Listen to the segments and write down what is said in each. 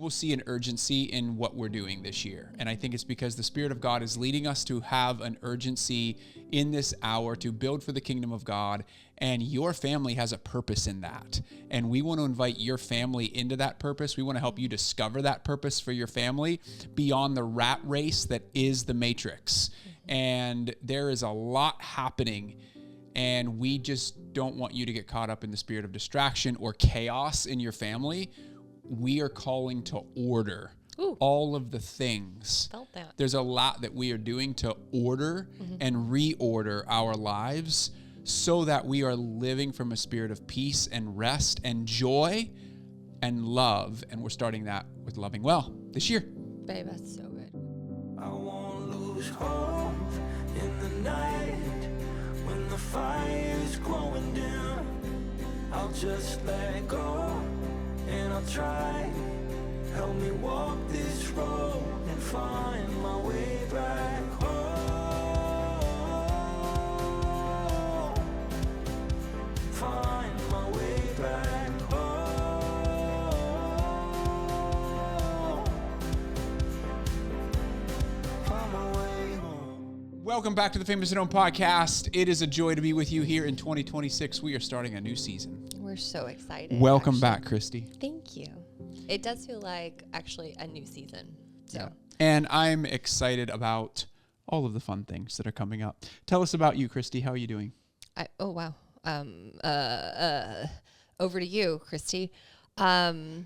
will see an urgency in what we're doing this year. And I think it's because the Spirit of God is leading us to have an urgency in this hour to build for the kingdom of God. And your family has a purpose in that. And we want to invite your family into that purpose. We want to help you discover that purpose for your family beyond the rat race that is the Matrix. And there is a lot happening. And we just don't want you to get caught up in the spirit of distraction or chaos in your family. We are calling to order all of the things. Felt that. There's a lot that we are doing to order and reorder our lives so that we are living from a spirit of peace and rest and joy and love. And we're starting that with Loving Well this year. Babe, that's so good. I won't lose hope in the night when the fire's growing dim. I'll just let go and I'll try. Help me walk this road and find my way back home. Find my way back home. Find my way home. Welcome back to the Famous at Home podcast. It is a joy to be with you here in 2026. We are starting a new season. We're so excited. Welcome back, Christi. Thank you. It does feel like actually a new season. So. Yeah. And I'm excited about all of the fun things that are coming up. Tell us about you, Christi. How are you doing? Oh, wow. Over to you, Christi. I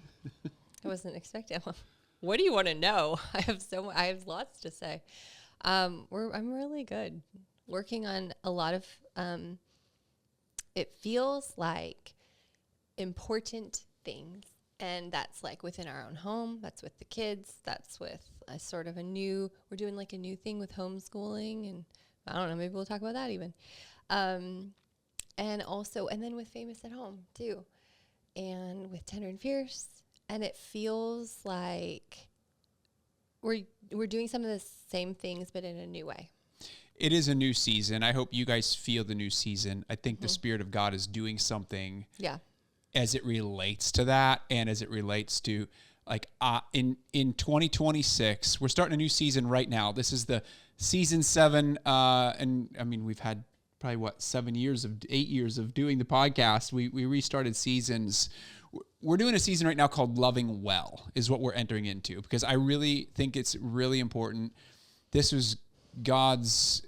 wasn't expecting. What do you want to know? I have lots to say. I'm really good. Working on a lot of, it feels like important things. And that's like within our own home. That's with the kids. That's with a sort of we're doing like a new thing with homeschooling. And I don't know, maybe we'll talk about that even. And then with Famous at Home too. And with Tender and Fierce. And it feels like we're doing some of the same things, but in a new way. It is a new season. I hope you guys feel the new season. I think the Spirit of God is doing something. Yeah. As it relates to that, and as it relates to in 2026, we're starting a new season right now. This is the season 7, and I mean we've had probably 8 years of doing the podcast. We restarted seasons. We're doing a season right now called Loving Well, is what we're entering into, because I really think it's really important. This was God's.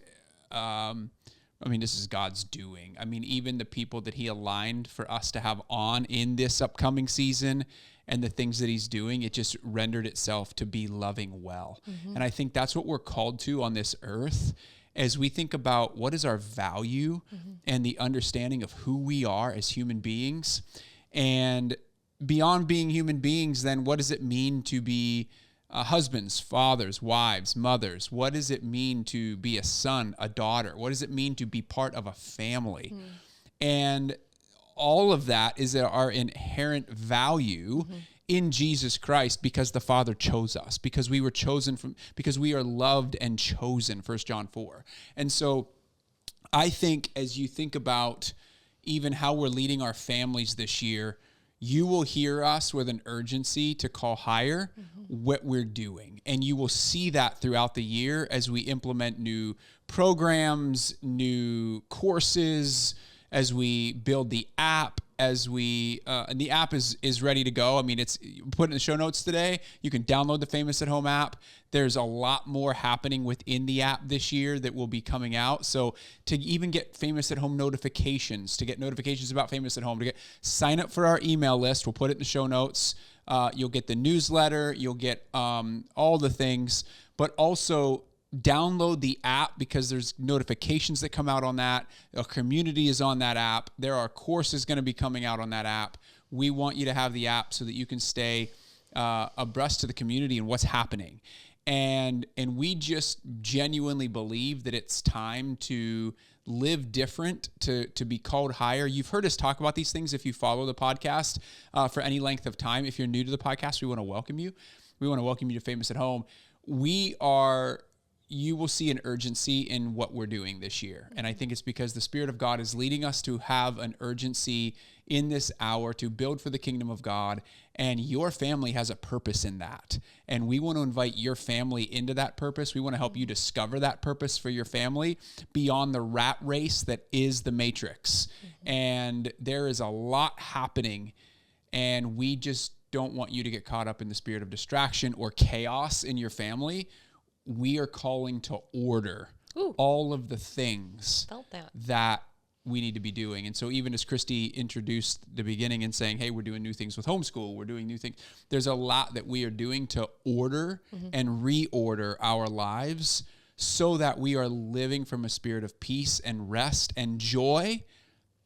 This is God's doing. I mean, even the people that he aligned for us to have on in this upcoming season and the things that he's doing, it just rendered itself to be loving well. And I think that's what we're called to on this earth as we think about what is our value and the understanding of who we are as human beings. And beyond being human beings, then what does it mean to be husbands, fathers, wives, mothers? What does it mean to be a son, a daughter? What does it mean to be part of a family? And all of that is our inherent value in Jesus Christ, because the Father chose us, because we were chosen because we are loved and chosen, 1 John 4. And so I think as you think about even how we're leading our families this year, you will hear us with an urgency to call higher what we're doing. And you will see that throughout the year as we implement new programs, new courses, as we build the app, and the app is ready to go. I mean, it's put in the show notes today. You can download the Famous at Home app. There's a lot more happening within the app this year that will be coming out. So to even get Famous at Home notifications, to get notifications about Famous at Home, sign up for our email list. We'll put it in the show notes. You'll get the newsletter. You'll get all the things, but also download the app, because there's notifications that come out on that. A community is on that app. There are courses going to be coming out on that app. We want you to have the app so that you can stay abreast to the community and what's happening. And we just genuinely believe that it's time to live different, to be called higher. You've heard us talk about these things if you follow the podcast for any length of time. If you're new to the podcast, we want to welcome you. We want to welcome you to Famous at Home. We are you will see an urgency in what we're doing this year. And I think it's because the Spirit of God is leading us to have an urgency in this hour to build for the kingdom of God. And your family has a purpose in that. And we want to invite your family into that purpose. We want to help you discover that purpose for your family beyond the rat race that is the Matrix. And there is a lot happening, and we just don't want you to get caught up in the spirit of distraction or chaos in your family. We are calling to order all of the things that we need to be doing. And so even as Christi introduced the beginning and saying, hey, we're doing new things with homeschool, we're doing new things. There's a lot that we are doing to order and reorder our lives so that we are living from a spirit of peace and rest and joy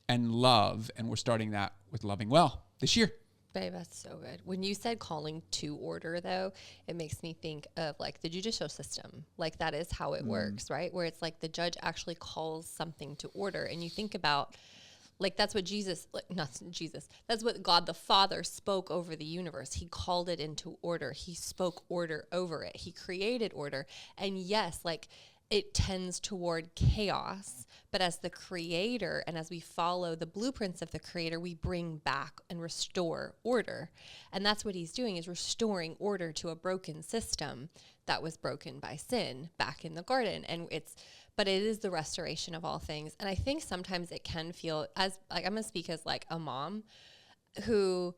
and love. And we're starting that with Loving Well this year. Babe, that's so good. When you said calling to order, though, it makes me think of like the judicial system. Like that is how it works, right? Where it's like the judge actually calls something to order. And you think about, like, that's what Jesus, like, not Jesus, that's what God the Father spoke over the universe. He called it into order. He spoke order over it. He created order. And yes, like, it tends toward chaos, but as the creator and as we follow the blueprints of the creator, we bring back and restore order. And that's what he's doing, is restoring order to a broken system that was broken by sin back in the garden. But it is the restoration of all things. And I think sometimes it can feel, as like, I'm going to speak as like a mom who,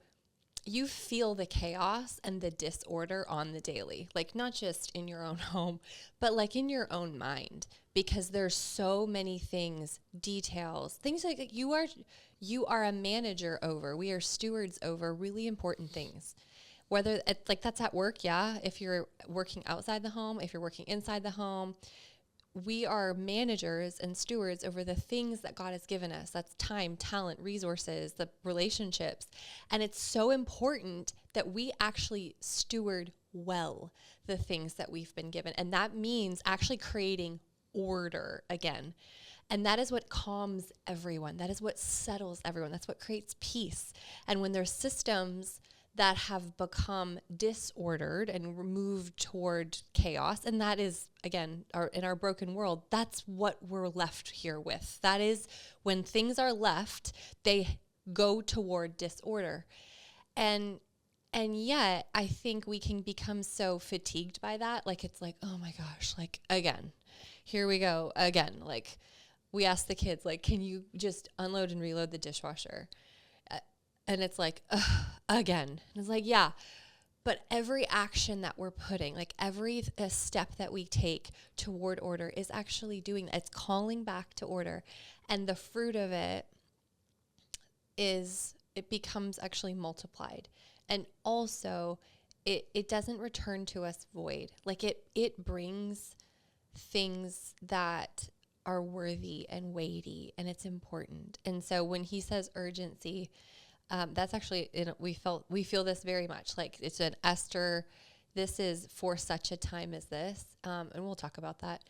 you feel the chaos and the disorder on the daily, like not just in your own home, but like in your own mind, because there's so many things, details, things like you are a manager over, we are stewards over really important things. Whether it's like that's at work, yeah. If you're working outside the home, if you're working inside the home, we are managers and stewards over the things that God has given us. That's time, talent, resources, the relationships. And it's so important that we actually steward well the things that we've been given. And that means actually creating order again. And that is what calms everyone. That is what settles everyone. That's what creates peace. And when there's systems that have become disordered and moved toward chaos. And that is, again, in our broken world, that's what we're left here with. That is when things are left, they go toward disorder. And yet I think we can become so fatigued by that. Like, it's like, oh my gosh, like again, here we go again. Like we ask the kids, like, can you just unload and reload the dishwasher? And it's like, again. And it's like, yeah. But every action that we're putting, like every step that we take toward order is actually doing that. It's calling back to order. And the fruit of it is, it becomes actually multiplied. And also, it doesn't return to us void. Like it brings things that are worthy and weighty, and it's important. And so when he says urgency, that's actually, we feel this very much like it's an Esther. This is for such a time as this. And we'll talk about that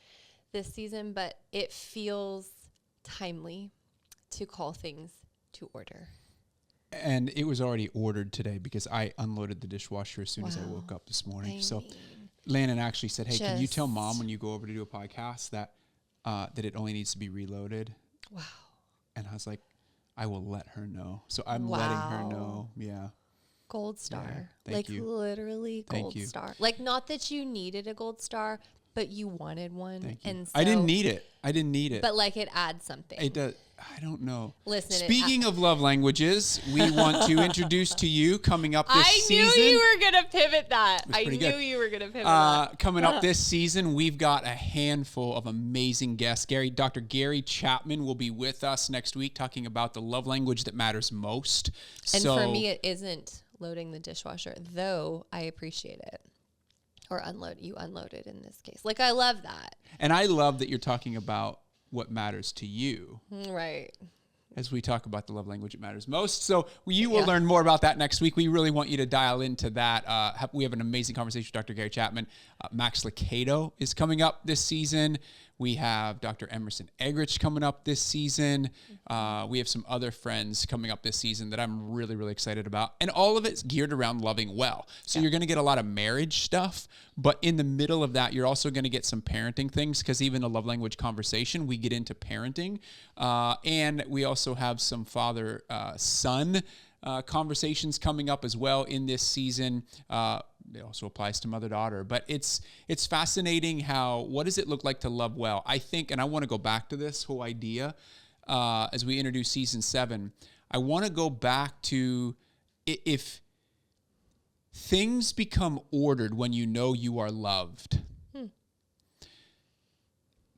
this season, but it feels timely to call things to order. And it was already ordered today because I unloaded the dishwasher as soon as I woke up this morning. So Landon actually said, hey, can you tell Mom when you go over to do a podcast that it only needs to be reloaded? Wow. And I was like, I will let her know. So I'm letting her know. Yeah. Gold star. Yeah, thank you. Literally gold star. Like, not that you needed a gold star, but you wanted one. Thank you. And so, I didn't need it. But like it adds something. It does. I don't know. Listen. Speaking of love languages, we want to introduce to you coming up this season. I knew you were going to pivot that. Coming up this season, we've got a handful of amazing guests. Dr. Gary Chapman will be with us next week talking about the love language that matters most. And for me, it isn't loading the dishwasher, though I appreciate it. Or you unloaded in this case. Like, I love that. And I love that you're talking about what matters to you. Right. As we talk about the love language that matters most. So you will learn more about that next week. We really want you to dial into that. We have an amazing conversation with Dr. Gary Chapman. Max Lucado is coming up this season. We have Dr. Emerson Egrich coming up this season. We have some other friends coming up this season that I'm really, really excited about. And all of it's geared around loving well. So you're going to get a lot of marriage stuff, but in the middle of that, you're also going to get some parenting things, because even a love language conversation, we get into parenting. And we also have some father-son conversations coming up as well in this season. It also applies to mother-daughter, but it's fascinating what does it look like to love well? I think, and I want to go back to this whole idea as we introduce season 7. I want to go back to if things become ordered when you know you are loved.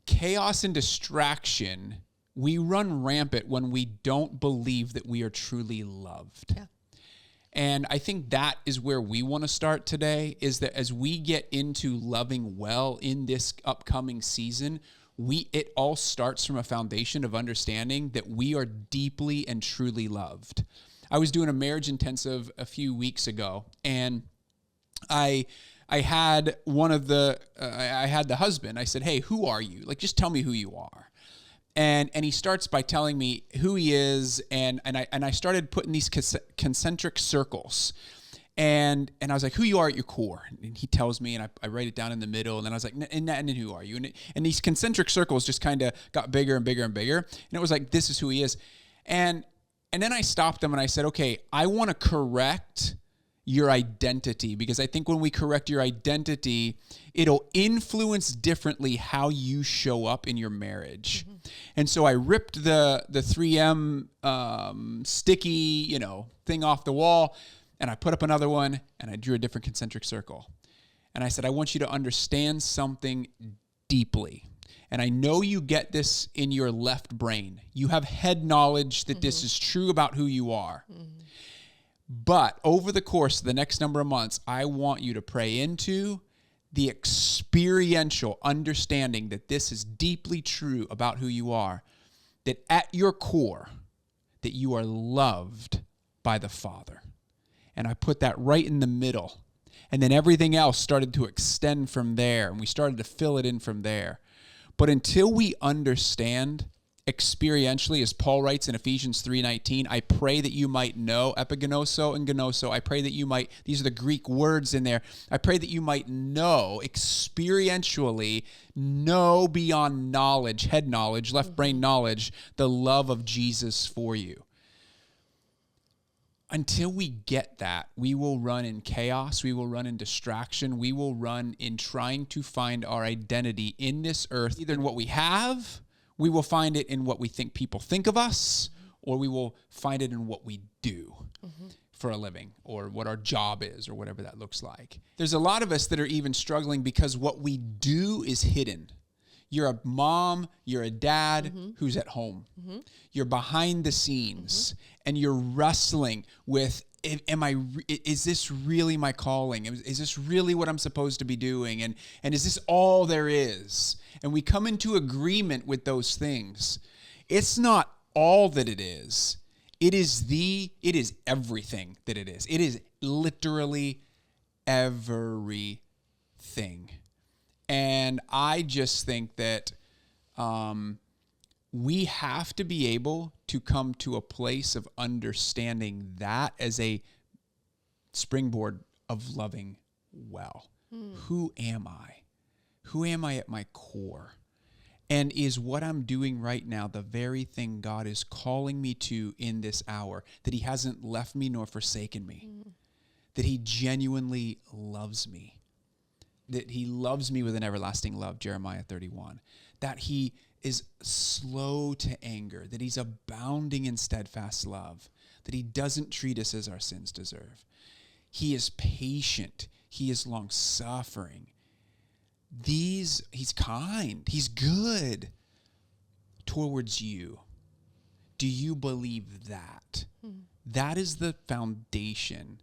Chaos and distraction, we run rampant when we don't believe that we are truly loved. Yeah. And I think that is where we want to start today, is that as we get into loving well in this upcoming season, it all starts from a foundation of understanding that we are deeply and truly loved. I was doing a marriage intensive a few weeks ago, and I had I had the husband. I said, "Hey, who are you? Like, just tell me who you are." And he starts by telling me who he is, and I started putting these concentric circles, and I was like, who you are at your core. And he tells me, and I write it down in the middle, and then I was like, and who are you? And these concentric circles just kind of got bigger and bigger and bigger, and it was like, this is who he is. And then I stopped him and I said, okay, I want to correct your identity, because I think when we correct your identity, it'll influence differently how you show up in your marriage. Mm-hmm. And so I ripped the 3M sticky, thing off the wall, and I put up another one, and I drew a different concentric circle. And I said, I want you to understand something deeply. And I know you get this in your left brain. You have head knowledge that this is true about who you are. Mm-hmm. But over the course of the next number of months, I want you to pray into the experiential understanding that this is deeply true about who you are, that at your core, that you are loved by the Father. And I put that right in the middle. And then everything else started to extend from there, and we started to fill it in from there. But until we understand experientially, as Paul writes in Ephesians 3:19, I pray that you might know, epigenoso and gnoso, I pray that you might, these are the Greek words in there, I pray that you might know, experientially, know beyond knowledge, head knowledge, left brain knowledge, the love of Jesus for you. Until we get that, we will run in chaos, we will run in distraction, we will run in trying to find our identity in this earth, either in what we have, we will find it in what we think people think of us, or we will find it in what we do for a living, or what our job is, or whatever that looks like. There's a lot of us that are even struggling because what we do is hidden. You're a mom, you're a dad who's at home. You're behind the scenes, and you're wrestling with, is this really my calling? Is this really what I'm supposed to be doing? And is this all there is? And we come into agreement with those things. It's not all that it is. It is everything that it is. It is literally everything. And I just think that we have to be able to come to a place of understanding that as a springboard of loving well. Who am I? Who am I at my core? And is what I'm doing right now the very thing God is calling me to in this hour? That he hasn't left me nor forsaken me. That he genuinely loves me. That he loves me with an everlasting love, Jeremiah 31. That he is slow to anger. That he's abounding in steadfast love. That he doesn't treat us as our sins deserve. He is patient. He is long-suffering. He's kind. He's good towards you. Do you believe that? That is the foundation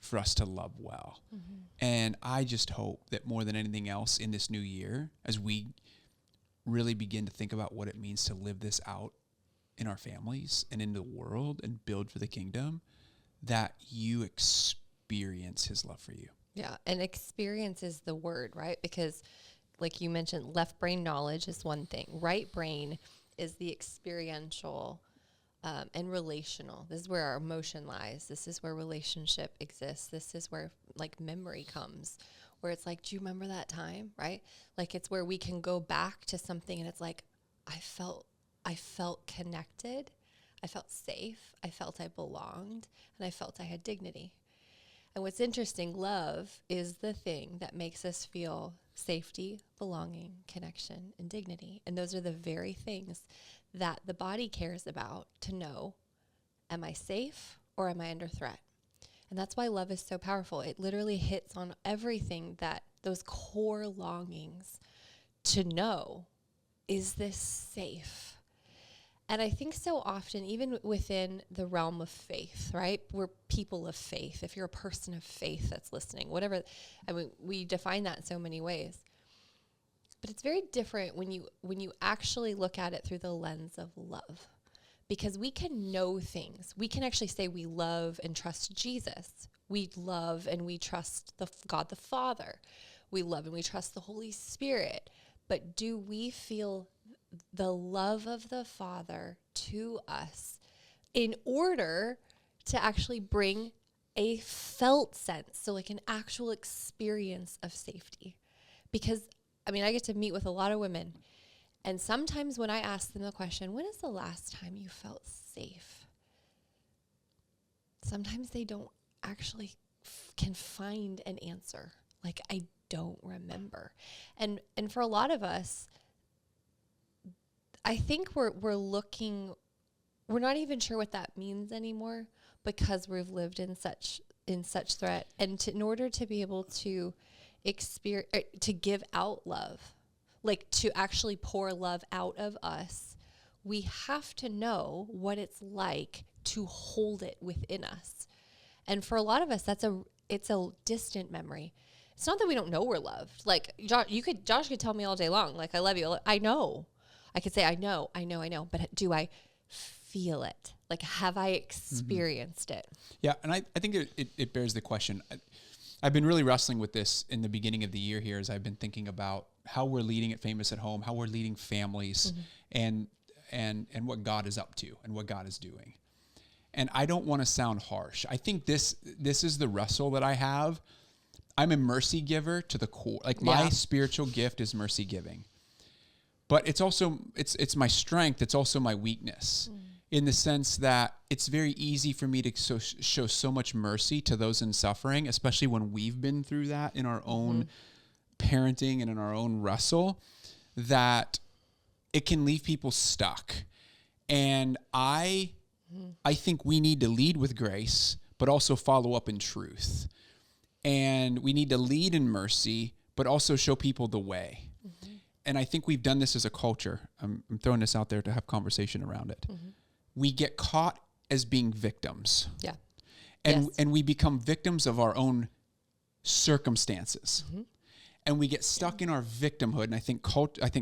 for us to love well. And I just hope that more than anything else in this new year, as we really begin to think about what it means to live this out in our families and in the world and build for the kingdom, that you experience his love for you. Yeah, and experience is the word, right? Because like you mentioned, left brain knowledge is one thing. Right brain is the experiential and relational. This is where our emotion lies. This is where relationship exists. This is where like memory comes, where it's like, do you remember that time? Right? Like it's where we can go back to something and it's like, I felt connected. I felt safe. I felt I belonged, and I felt I had dignity. And what's interesting, love is the thing that makes us feel safety, belonging, connection, and dignity. And those are the very things that the body cares about to know, am I safe or am I under threat? And that's why love is so powerful. It literally hits on everything, that those core longings to know, is this safe? And I think so often, even within the realm of faith, right? We're people of faith. If you're a person of faith that's listening, whatever, I mean, we define that in so many ways. But it's very different when you actually look at it through the lens of love. Because we can know things. We can actually say we love and trust Jesus. We love and we trust God the Father. We love and we trust the Holy Spirit. But do we feel the love of the Father to us in order to actually bring a felt sense, so like an actual experience of safety? Because, I mean, I get to meet with a lot of women, and sometimes when I ask them the question, when is the last time you felt safe? Sometimes they don't actually can find an answer. Like, I don't remember. And for a lot of us, I think we're not even sure what that means anymore, because we've lived in such threat. And in order to be able to to give out love, like to actually pour love out of us, we have to know what it's like to hold it within us. And for a lot of us, it's a distant memory. It's not that we don't know we're loved. Like Josh could tell me all day long, like, I love you. I know. I could say, I know, but do I feel it? Like, have I experienced it? Yeah, and I think it bears the question. I've been really wrestling with this in the beginning of the year here, as I've been thinking about how we're leading at Famous at Home, how we're leading families, and what God is up to and what God is doing. And I don't want to sound harsh. I think this is the wrestle that I have. I'm a mercy giver to the core. Like, my spiritual gift is mercy giving. But it's also, it's my strength. It's also my weakness, in the sense that it's very easy for me to show so much mercy to those in suffering, especially when we've been through that in our own parenting and in our own wrestle, that it can leave people stuck. And I think we need to lead with grace, but also follow up in truth. And we need to lead in mercy, but also show people the way. And I think we've done this as a culture. I'm throwing this out there to have conversation around it. We get caught as being victims. Yeah. And we become victims of our own circumstances. And we get stuck in our victimhood. And I think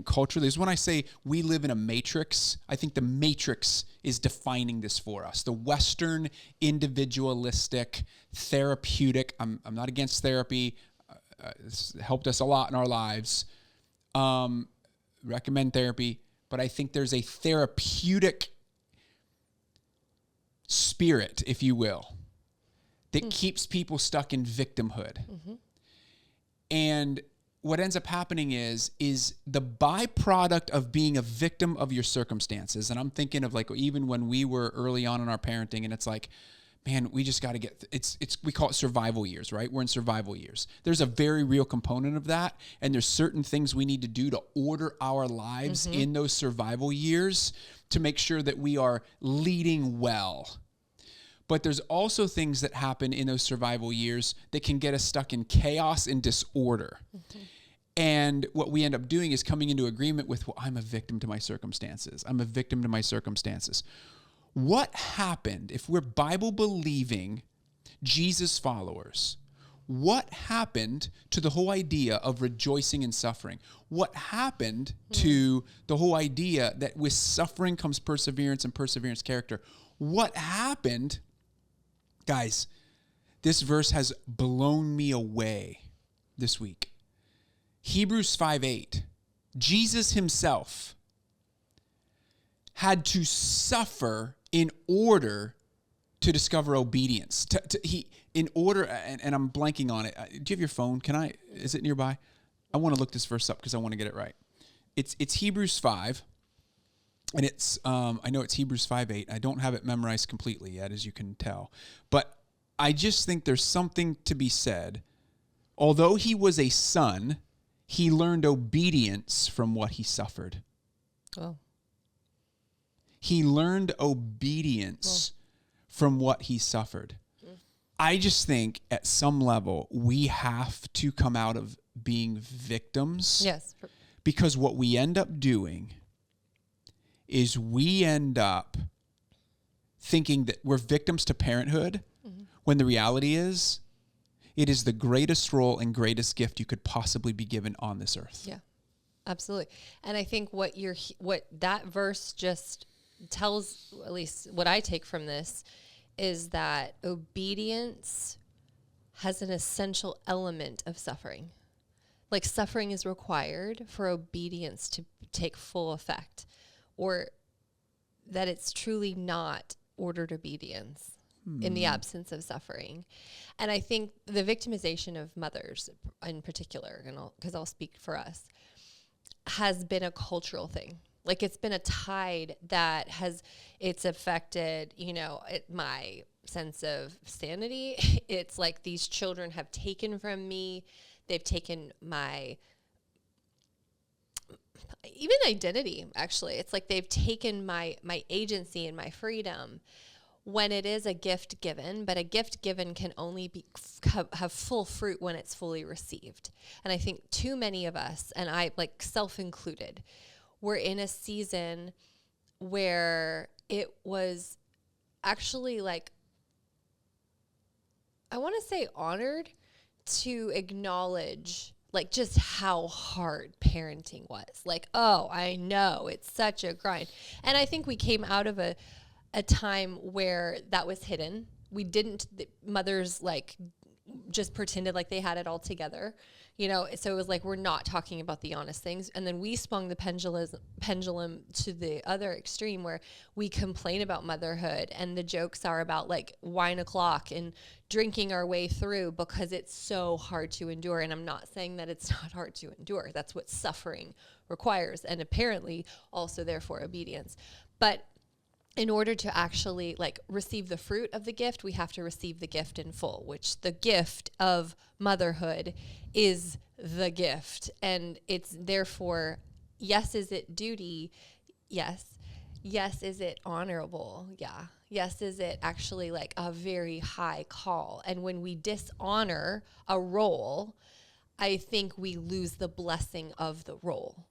culturally is when I say we live in a matrix, I think the matrix is defining this for us. The Western individualistic, therapeutic, I'm not against therapy. It's helped us a lot in our lives. Recommend therapy, but I think there's a therapeutic spirit, if you will, that keeps people stuck in victimhood. And what ends up happening is the byproduct of being a victim of your circumstances. And I'm thinking of, like, even when we were early on in our parenting, and it's like, man, we just got to get, we call it survival years, right? We're in survival years. There's a very real component of that. And there's certain things we need to do to order our lives in those survival years to make sure that we are leading well. But there's also things that happen in those survival years that can get us stuck in chaos and disorder. And what we end up doing is coming into agreement with, well, I'm a victim to my circumstances. I'm a victim to my circumstances. What happened if we're Bible-believing Jesus followers? What happened to the whole idea of rejoicing in suffering? What happened to the whole idea that with suffering comes perseverance and perseverance character? What happened? Guys, this verse has blown me away this week. Hebrews 5:8, Jesus himself had to suffer in order to discover obedience. And I'm blanking on it. Do you have your phone? Is it nearby? I want to look this verse up because I want to get it right. It's Hebrews 5, and I know it's Hebrews 5:8. I don't have it memorized completely yet, as you can tell. But I just think there's something to be said. Although he was a son, he learned obedience from what he suffered. Oh. He learned obedience from what he suffered. I just think at some level we have to come out of being victims. Yes. Because what we end up doing is we end up thinking that we're victims to parenthood, when the reality is it is the greatest role and greatest gift you could possibly be given on this earth. Yeah, absolutely. And I think what that verse just tells, at least what I take from this, is that obedience has an essential element of suffering. Like suffering is required for obedience to take full effect, or that it's truly not ordered obedience in the absence of suffering. And I think the victimization of mothers in particular, and because I'll speak for us, has been a cultural thing. Like it's been a tide that it's affected, my sense of sanity. It's like these children have taken from me. They've taken my even identity, actually. It's like they've taken my agency and my freedom, when it is a gift given, but a gift given can only have full fruit when it's fully received. And I think too many of us, and I like self-included, we're in a season where it was actually like, I want to say honored to acknowledge like just how hard parenting was. Like, oh, I know it's such a grind. And I think we came out of a time where that was hidden. Mothers like just pretended like they had it all together, so it was like, we're not talking about the honest things. And then we swung the pendulum to the other extreme where we complain about motherhood, and the jokes are about like wine o'clock and drinking our way through because it's so hard to endure. And I'm not saying that it's not hard to endure. That's what suffering requires. And apparently also therefore obedience. But in order to actually like receive the fruit of the gift, we have to receive the gift in full, which the gift of motherhood is the gift. And it's therefore, yes, is it duty? Yes. Yes, is it honorable? Yeah. Yes, is it actually like a very high call? And when we dishonor a role, I think we lose the blessing of the role.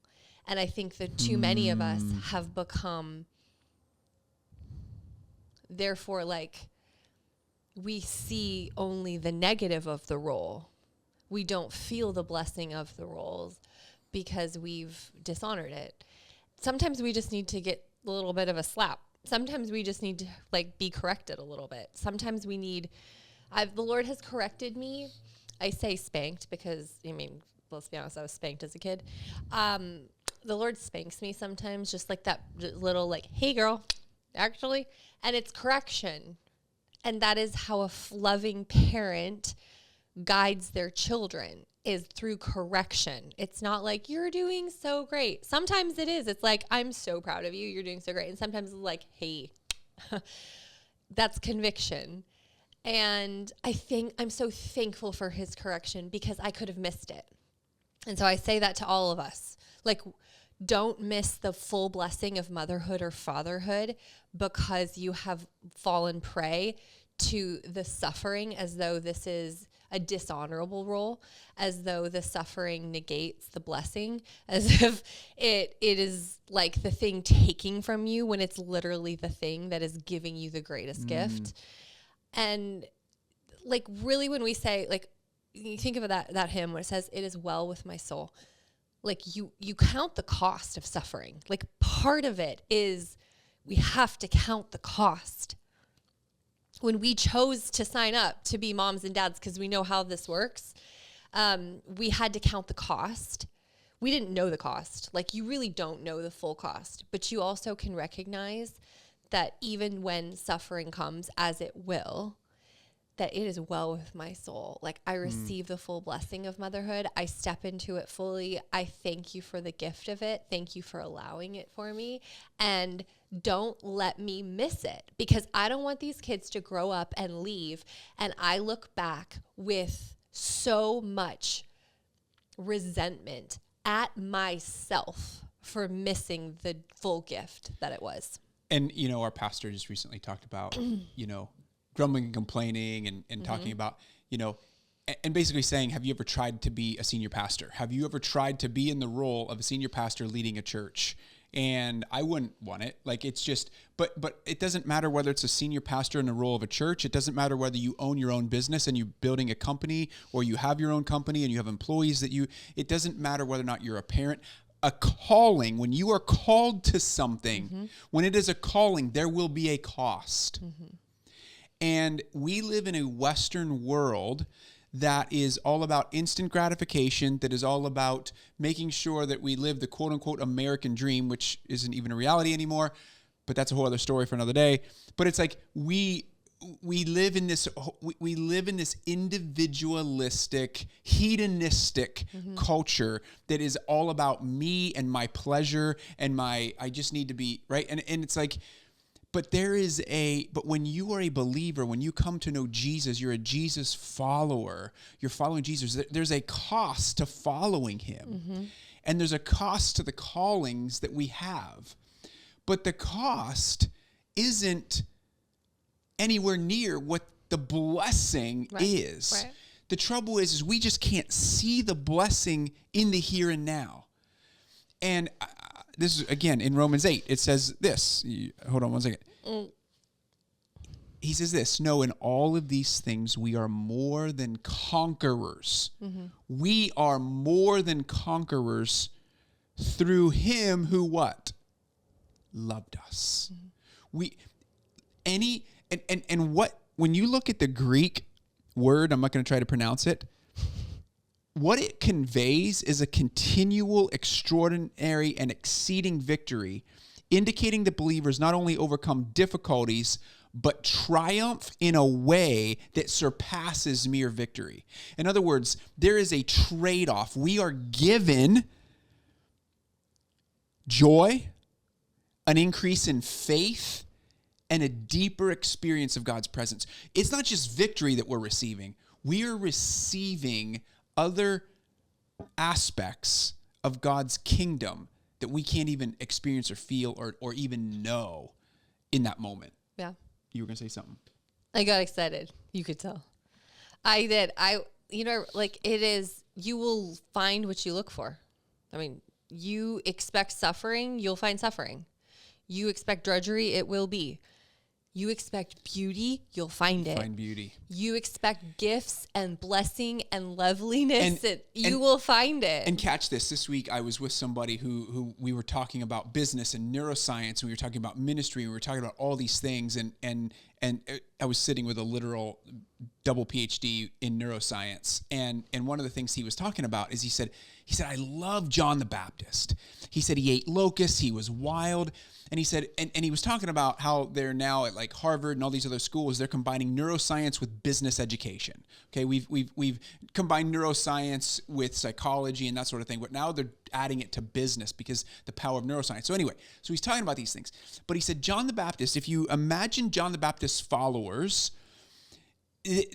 And I think that too many of us have become, therefore, like, we see only the negative of the role. We don't feel the blessing of the roles because we've dishonored it. Sometimes we just need to get a little bit of a slap. Sometimes we just need to like be corrected a little bit. Sometimes we need, the Lord has corrected me. I say spanked because, let's be honest, I was spanked as a kid. The Lord spanks me sometimes, just like that little like, hey girl, actually, and it's correction. And that is how a loving parent guides their children, is through correction. It's not like, you're doing so great. Sometimes it is. It's like, I'm so proud of you. You're doing so great. And sometimes it's like, hey, that's conviction. And I'm so thankful for his correction because I could have missed it. And so I say that to all of us. Like, don't miss the full blessing of motherhood or fatherhood because you have fallen prey to the suffering as though this is a dishonorable role, as though the suffering negates the blessing, as if it is like the thing taking from you when it's literally the thing that is giving you the greatest gift. And like really when we say, like, you think of that hymn where it says, it is well with my soul. Like you count the cost of suffering. Like part of it is we have to count the cost. When we chose to sign up to be moms and dads because we know how this works, We had to count the cost. We didn't know the cost. Like, you really don't know the full cost, but you also can recognize that even when suffering comes, as it will, that it is well with my soul. Like, I receive the full blessing of motherhood. I step into it fully. I thank you for the gift of it. Thank you for allowing it for me. And don't let me miss it, because I don't want these kids to grow up and leave. And I look back with so much resentment at myself for missing the full gift that it was. And, you know, our pastor just recently talked about, you know, grumbling and complaining and talking about, you know, and basically saying, have you ever tried to be a senior pastor? Have you ever tried to be in the role of a senior pastor leading a church? And I wouldn't want it. Like, it's just, but it doesn't matter whether it's a senior pastor in the role of a church. It doesn't matter whether you own your own business and you're building a company, or you have your own company and you have employees it doesn't matter whether or not you're a parent. A calling, when you are called to something, when it is a calling, there will be a cost. And we live in a Western world that is all about instant gratification, that is all about making sure that we live the quote-unquote American dream, which isn't even a reality anymore, but that's a whole other story for another day. But it's like we live in this individualistic, hedonistic culture that is all about me and my pleasure and I just need to be, right? And it's like, but when you are a believer, when you come to know Jesus, you're a Jesus follower, you're following Jesus, there's a cost to following him. And there's a cost to the callings that we have. But the cost isn't anywhere near what the blessing is. Right. The trouble is we just can't see the blessing in the here and now. And this is, again, in Romans 8, it says this. Hold on one second. He says this, no, in all of these things, we are more than conquerors. We are more than conquerors through him who what? Loved us. When you look at the Greek word, I'm not going to try to pronounce it, what it conveys is a continual, extraordinary, and exceeding victory, indicating that believers not only overcome difficulties, but triumph in a way that surpasses mere victory. In other words, there is a trade-off. We are given joy, an increase in faith, and a deeper experience of God's presence. It's not just victory that we're receiving. We are receiving other aspects of God's kingdom that we can't even experience or feel or even know in that moment. Yeah. You were going to say something. I got excited. You could tell. I did. You will find what you look for. I mean, you expect suffering, you'll find suffering. You expect drudgery, it will be. You expect beauty, you'll find it. Find beauty. You expect gifts and blessing and loveliness, and you will find it. And catch this. This week I was with somebody who we were talking about business and neuroscience, and we were talking about ministry, and we were talking about all these things, and I was sitting with a literal double PhD in neuroscience, and one of the things he was talking about is he said, I love John the Baptist. He said he ate locusts, he was wild. And he said, and he was talking about how they're now at like Harvard and all these other schools, they're combining neuroscience with business education. Okay, we've combined neuroscience with psychology and that sort of thing, but now they're adding it to business because the power of neuroscience. So anyway, so he's talking about these things. But he said, John the Baptist, if you imagine John the Baptist's followers,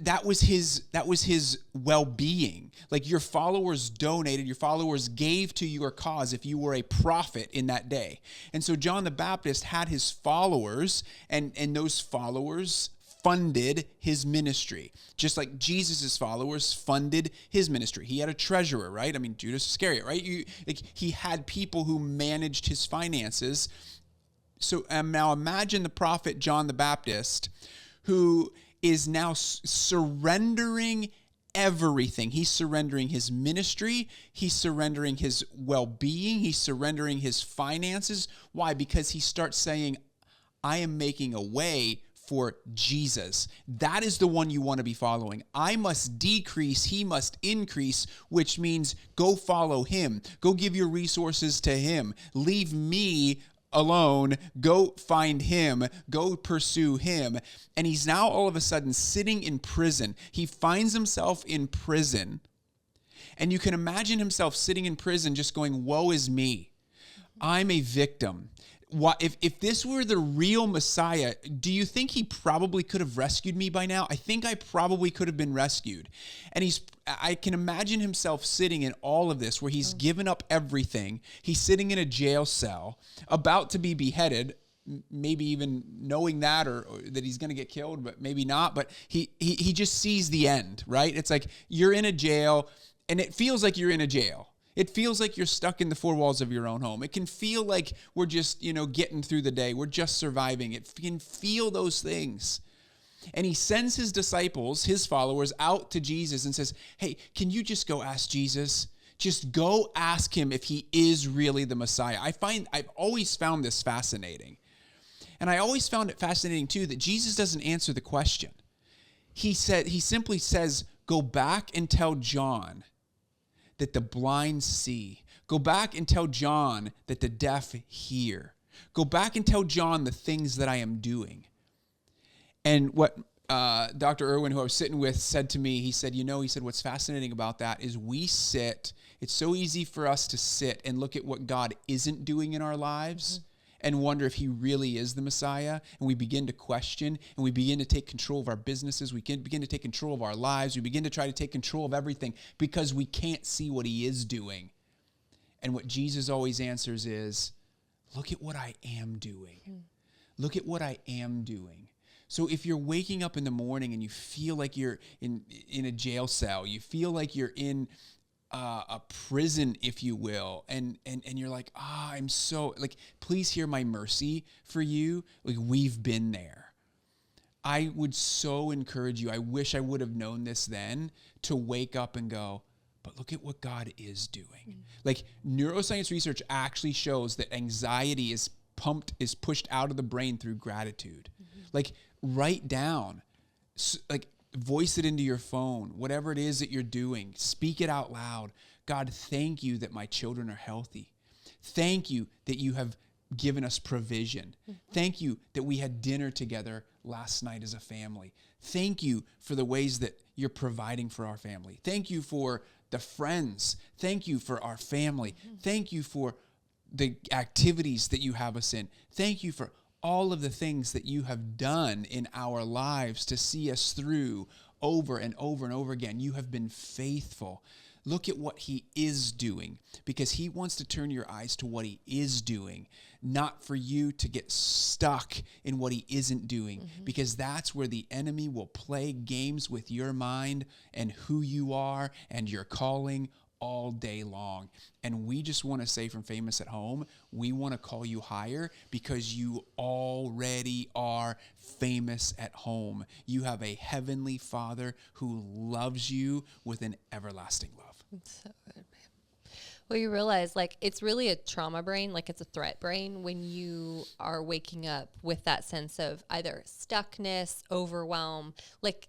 that was his well-being. Like, your followers donated, your followers gave to your cause if you were a prophet in that day. And so John the Baptist had his followers, and those followers funded his ministry, just like Jesus's followers funded his ministry. He had a treasurer, right? I mean, Judas Iscariot, right? He had people who managed his finances. So now imagine the prophet John the Baptist, who is now surrendering everything. He's surrendering his ministry. He's surrendering his well-being. He's surrendering his finances. Why? Because he starts saying, I am making a way for Jesus. That is the one you want to be following. I must decrease, he must increase, which means go follow him. Go give your resources to him. Leave me alone. Go find him. Go pursue him. And he's now all of a sudden sitting in prison. He finds himself in prison. And you can imagine himself sitting in prison just going, woe is me. I'm a victim. If this were the real Messiah, do you think he probably could have rescued me by now? I think I probably could have been rescued. And I can imagine himself sitting in all of this where he's given up everything. He's sitting in a jail cell, about to be beheaded, maybe even knowing that or that he's going to get killed, but maybe not. But he just sees the end, right? It's like you're in a jail, and it feels like you're in a jail. It feels like you're stuck in the four walls of your own home. It can feel like we're just, getting through the day. We're just surviving. It can feel those things. And he sends his disciples, his followers, out to Jesus and says, hey, can you just go ask Jesus? Just go ask him if he is really the Messiah. I've always found this fascinating. And I always found it fascinating, too, that Jesus doesn't answer the question. He simply says, go back and tell John that the blind see. Go back and tell John that the deaf hear. Go back and tell John the things that I am doing. And what Dr. Irwin, who I was sitting with, said to me, he said, what's fascinating about that is it's so easy for us to sit and look at what God isn't doing in our lives and wonder if he really is the Messiah. And we begin to question, and we begin to take control of our businesses. We can begin to take control of our lives. We begin to try to take control of everything because we can't see what he is doing. And what Jesus always answers is, look at what I am doing. Look at what I am doing. So if you're waking up in the morning and you feel like you're in a jail cell, you feel like you're in a prison, if you will, and you're like, I'm so, please hear my mercy for you. We've been there. I would so encourage you, I wish I would have known this then, to wake up and go, but look at what God is doing. Neuroscience research actually shows that anxiety is pushed out of the brain through gratitude. Write down, voice it into your phone, whatever it is that you're doing. Speak it out loud. God, thank you that my children are healthy. Thank you that you have given us provision. Thank you that we had dinner together last night as a family. Thank you for the ways that you're providing for our family. Thank you for the friends. Thank you for our family. Thank you for the activities that you have us in. Thank you for all of the things that you have done in our lives to see us through over and over and over again. You have been faithful. Look at what he is doing, because he wants to turn your eyes to what he is doing, not for you to get stuck in what he isn't doing, because that's where the enemy will play games with your mind and who you are and your calling all day long. And we just want to say from Famous at Home, we want to call you higher because you already are famous at home. You have a heavenly Father who loves you with an everlasting love. It's so good, babe. Well, you realize it's really a trauma brain, it's a threat brain when you are waking up with that sense of either stuckness, overwhelm,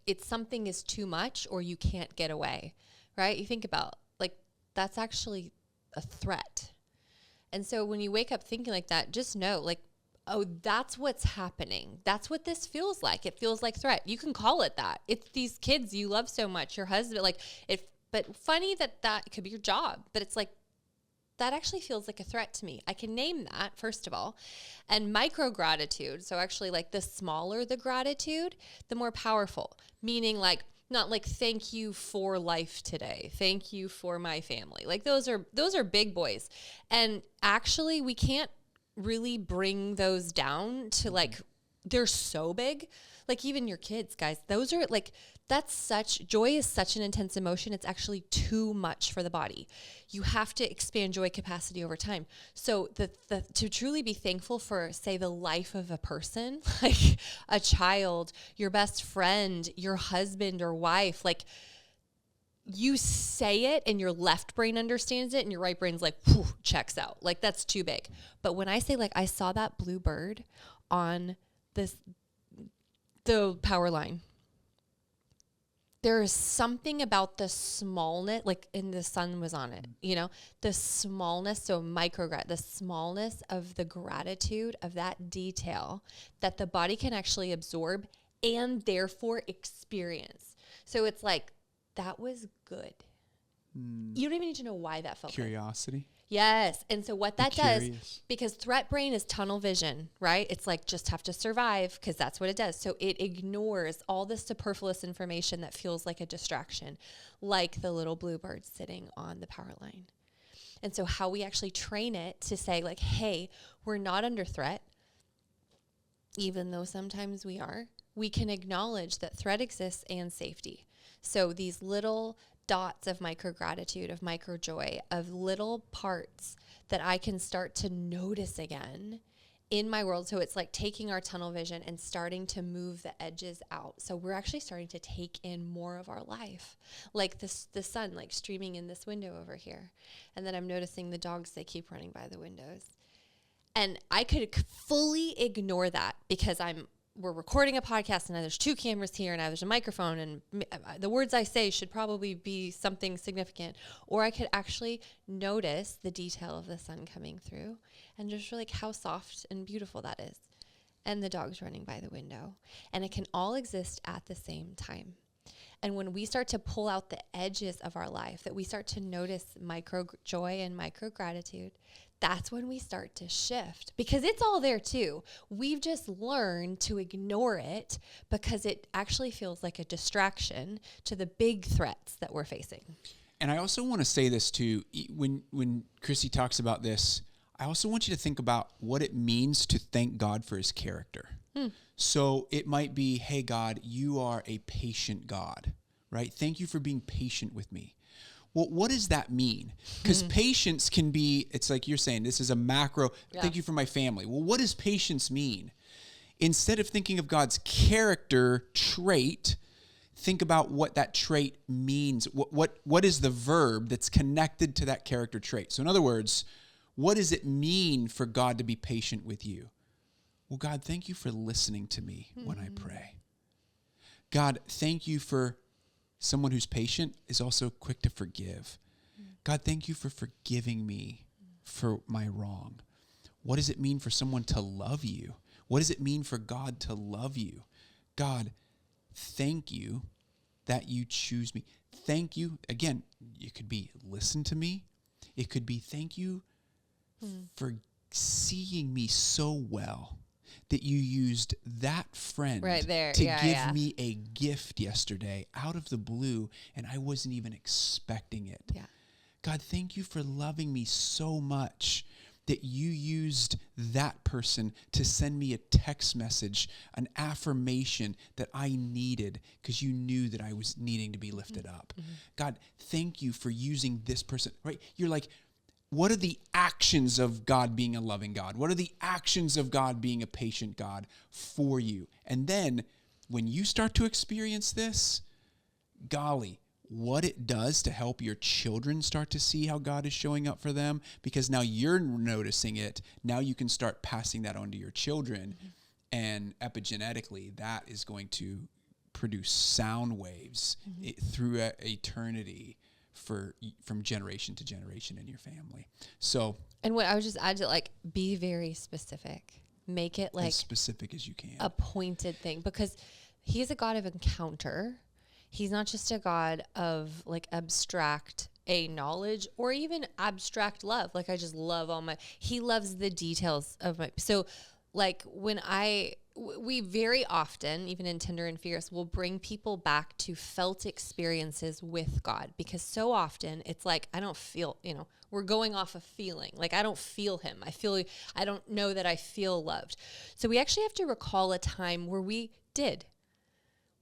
it's something is too much or you can't get away, right? You think about that's actually a threat. And so when you wake up thinking like that, just know oh, that's what's happening. That's what this feels like. It feels like threat. You can call it that. It's these kids you love so much, your husband, but funny that could be your job, but it's that actually feels like a threat to me. I can name that, first of all. And micro gratitude. So actually the smaller the gratitude, the more powerful, meaning not thank you for life today. Thank you for my family. Those are big boys. And actually we can't really bring those down to they're so big. Even your kids, guys, those are joy is such an intense emotion. It's actually too much for the body. You have to expand joy capacity over time. So to truly be thankful for, say, the life of a person, a child, your best friend, your husband or wife, you say it and your left brain understands it and your right brain's whew, checks out. That's too big. But when I say I saw that blue bird on this the power line. There is something about the smallness, like, and the sun was on it, you know, the smallness, so the smallness of the gratitude of that detail that the body can actually absorb and therefore experience. So it's like, that was good. You don't even need to know why that felt Curiosity. good. Yes. And so what that does, because threat brain is tunnel vision, right? It's like, just have to survive, because that's what it does. So it ignores all the superfluous information that feels like a distraction, like the little bluebird sitting on the power line. And so how we actually train it to say, like, hey, we're not under threat, even though sometimes we are. We can acknowledge that threat exists and safety. So these little dots of micro gratitude, of micro joy, of little parts that I can start to notice again in my world. So it's like taking our tunnel vision and starting to move the edges out. So we're actually starting to take in more of our life, like the sun, like streaming in this window over here. And then I'm noticing the dogs, they keep running by the windows. And I could fully ignore that because we're recording a podcast and there's 2 cameras here and there's a microphone and the words I say should probably be something significant. Or I could actually notice the detail of the sun coming through and just like how soft and beautiful that is. And the dogs running by the window. And it can all exist at the same time. And when we start to pull out the edges of our life, that we start to notice micro joy and micro gratitude, that's when we start to shift, because it's all there too. We've just learned to ignore it because it actually feels like a distraction to the big threats that we're facing. And I also want to say this too, when Christi talks about this, I also want you to think about what it means to thank God for his character. So it might be, hey, God, you are a patient God, right? Thank you for being patient with me. Well, what does that mean? Because patience can be, it's like you're saying, this is a macro, thank you for my family. Well, what does patience mean? Instead of thinking of God's character trait, think about what that trait means. What is the verb that's connected to that character trait? So in other words, what does it mean for God to be patient with you? Well, God, thank you for listening to me when I pray. God, thank you for someone who's patient is also quick to forgive. God, thank you for forgiving me for my wrong. What does it mean for someone to love you? What does it mean for God to love you? God, thank you that you choose me. Thank you. Again, it could be listen to me. It could be thank you for seeing me so well that you used that friend right there to give me a gift yesterday out of the blue, and I wasn't even expecting it. Yeah. God, thank you for loving me so much that you used that person to send me a text message, an affirmation that I needed because you knew that I was needing to be lifted up. God, thank you for using this person, right? You're like, what are the actions of God being a loving God? What are the actions of God being a patient God for you? And then when you start to experience this, golly, what it does to help your children start to see how God is showing up for them, because now you're noticing it. Now you can start passing that on to your children. And epigenetically, that is going to produce sound waves through eternity from generation to generation in your family. So, and what I would just add to, like, be very specific. Make it like as specific as you can. A pointed thing, because he's a God of encounter. He's not just a God of like abstract knowledge or even abstract love. Like, I just love he loves the details of so like when we very often, even in Tender and Fierce, will bring people back to felt experiences with God, because so often it's like, I don't feel, we're going off of feeling. Like, I don't feel him. I don't know that I feel loved. So we actually have to recall a time where we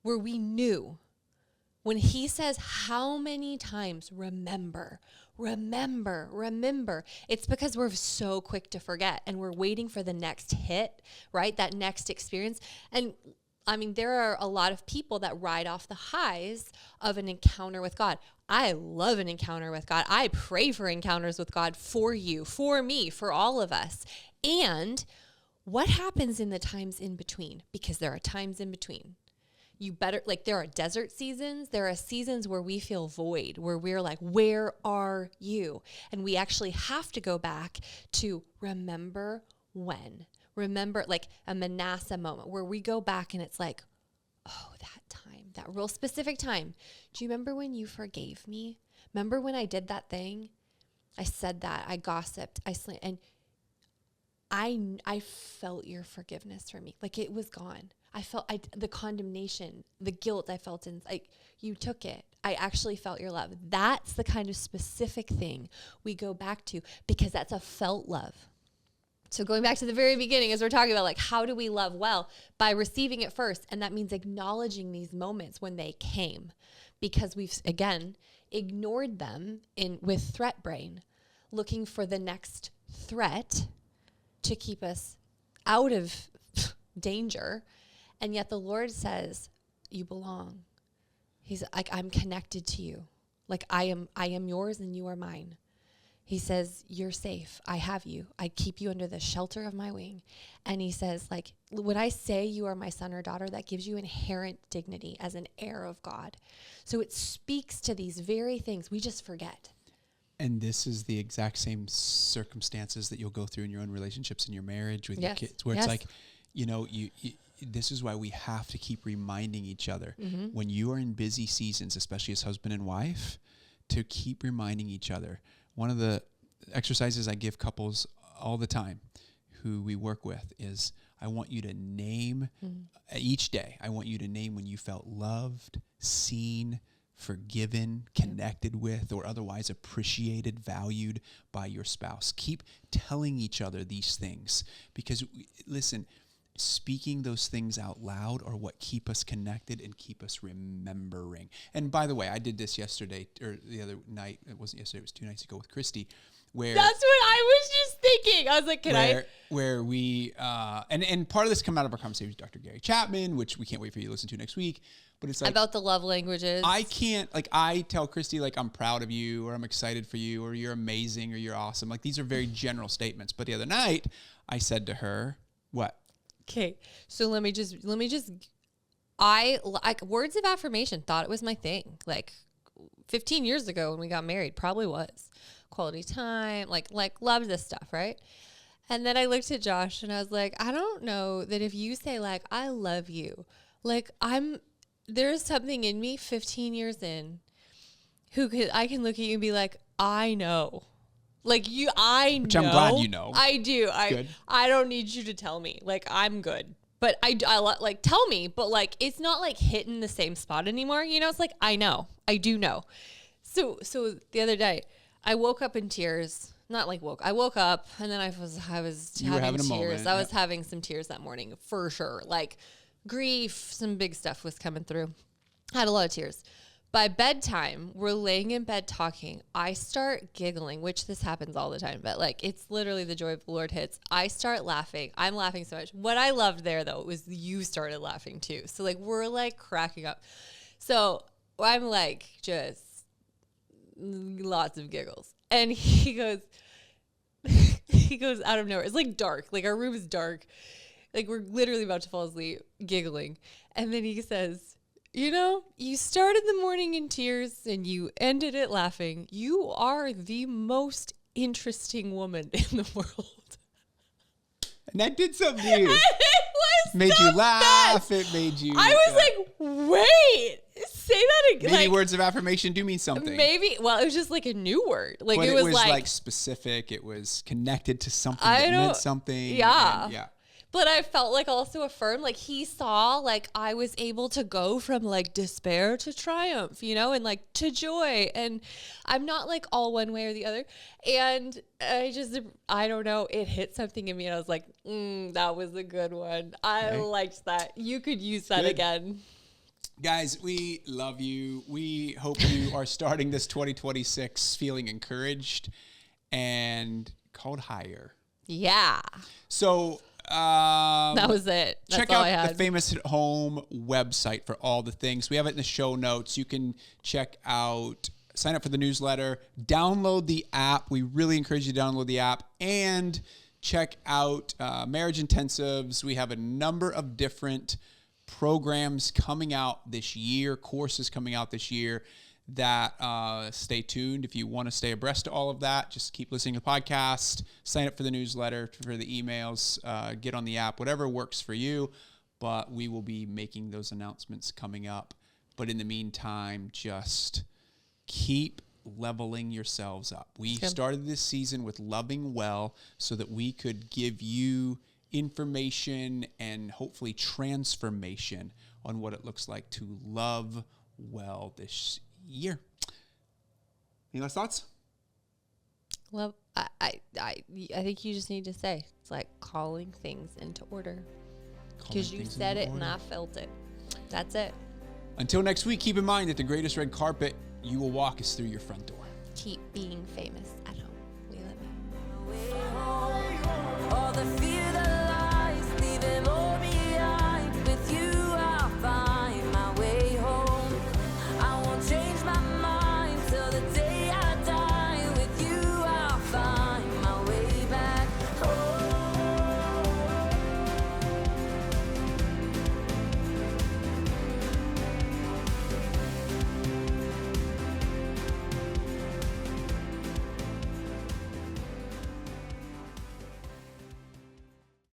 knew. When he says, how many times remember, it's because we're so quick to forget and we're waiting for the next hit, right? That next experience. And I mean, there are a lot of people that ride off the highs of an encounter with God. I love an encounter with God. I pray for encounters with God for you, for me, for all of us. And what happens in the times in between? Because there are times in between. You better, like, there are desert seasons. There are seasons where we feel void, where we're like, where are you? And we actually have to go back to remember when. Remember, like a Manasseh moment where we go back and it's like, oh, that time, that real specific time. Do you remember when you forgave me? Remember when I did that thing? I said that, I gossiped, and I felt your forgiveness for me. Like, it was gone. I felt the condemnation, the guilt I felt you took it. I actually felt your love. That's the kind of specific thing we go back to, because that's a felt love. So going back to the very beginning, as we're talking about, like, how do we love well? By receiving it first. And that means acknowledging these moments when they came, because we've, again, ignored them with threat brain, looking for the next threat to keep us out of danger. And yet the Lord says, you belong. He's like, I'm connected to you. Like, I am yours and you are mine. He says, you're safe. I have you. I keep you under the shelter of my wing. And he says, like, when I say you are my son or daughter, that gives you inherent dignity as an heir of God. So it speaks to these very things we just forget. And this is the exact same circumstances that you'll go through in your own relationships, in your marriage, with your kids, where it's like, you this is why we have to keep reminding each other when you are in busy seasons, especially as husband and wife, to keep reminding each other. One of the exercises I give couples all the time who we work with is, I want you to name each day, I want you to name when you felt loved, seen, forgiven, connected with, or otherwise appreciated, valued by your spouse. Keep telling each other these things, because, listen, speaking those things out loud are what keep us connected and keep us remembering. And by the way, I did this yesterday, or the other night. It wasn't yesterday, it was 2 nights ago with Christi, where... That's what I was just thinking. I was like, where we, and part of this come out of our conversation with Dr. Gary Chapman, which we can't wait for you to listen to next week. But it's like... About the love languages. I can't, like, I tell Christi, like, I'm proud of you, or I'm excited for you, or you're amazing, or you're awesome. Like, these are very general statements. But the other night, I said to her, what? Okay, so let me just, I like words of affirmation, thought it was my thing. Like 15 years ago when we got married, probably was. Quality time, like loved this stuff, right? And then I looked at Josh and I was like, I don't know that if you say, like, I love you, like, there's something in me 15 years in I can look at you and be like, I know. Like, I know. Which I'm glad you know. I do. I don't need you to tell me. Like, I'm good. But I like, tell me. But, like, it's not, like, hitting the same spot anymore. You know, it's like, I know. I do know. So the other day, I woke up in tears. Not like I woke up, and then I was having tears. Moment, I was having some tears that morning, for sure. Like, grief, some big stuff was coming through. Had a lot of tears. By bedtime, we're laying in bed talking. I start giggling, which this happens all the time, but, like, it's literally the joy of the Lord hits. I start laughing. I'm laughing so much. What I loved there, though, was you started laughing too. So, like, we're, like, cracking up. So I'm, like, just lots of giggles. And he goes out of nowhere. It's, like, dark. Like, our room is dark. Like, we're literally about to fall asleep, giggling. And then he says, you know, you started the morning in tears and you ended it laughing. You are the most interesting woman in the world. And that did something to you. It made so you laugh. fast. It made you... I was like, wait, say that again. Maybe like, words of affirmation do mean something. Maybe, well, it was just like a new word. Like, but it was like specific. It was connected to something that meant something. Yeah. Yeah. But I felt like also affirmed, like he saw, like I was able to go from like despair to triumph, you know, and like to joy. And I'm not like all one way or the other. And I don't know, it hit something in me and I was like, that was a good one. I liked that. You could use that again. Guys, we love you. We hope you are starting this 2026 feeling encouraged and called higher. Yeah. So... that was it. That's check all out the Famous at Home website for all the things. We have it in the show notes. You can sign up for the newsletter, download the app. We really encourage you to download the app and check out marriage intensives. We have a number of different programs coming out this year, courses coming out this year that stay tuned. If you want to stay abreast of all of that, just keep listening to the podcast, sign up for the newsletter, for the emails, get on the app, whatever works for you. But we will be making those announcements coming up. But in the meantime, just keep leveling yourselves up. We started this season with loving well so that we could give you information and hopefully transformation on what it looks like to love well this year. Any last thoughts? Well, I think you just need to say it's like calling things into order, because you said it and I felt it. That's it. Until next week, keep in mind that the greatest red carpet you will walk is through your front door. Keep being famous at home. We love you. All the fear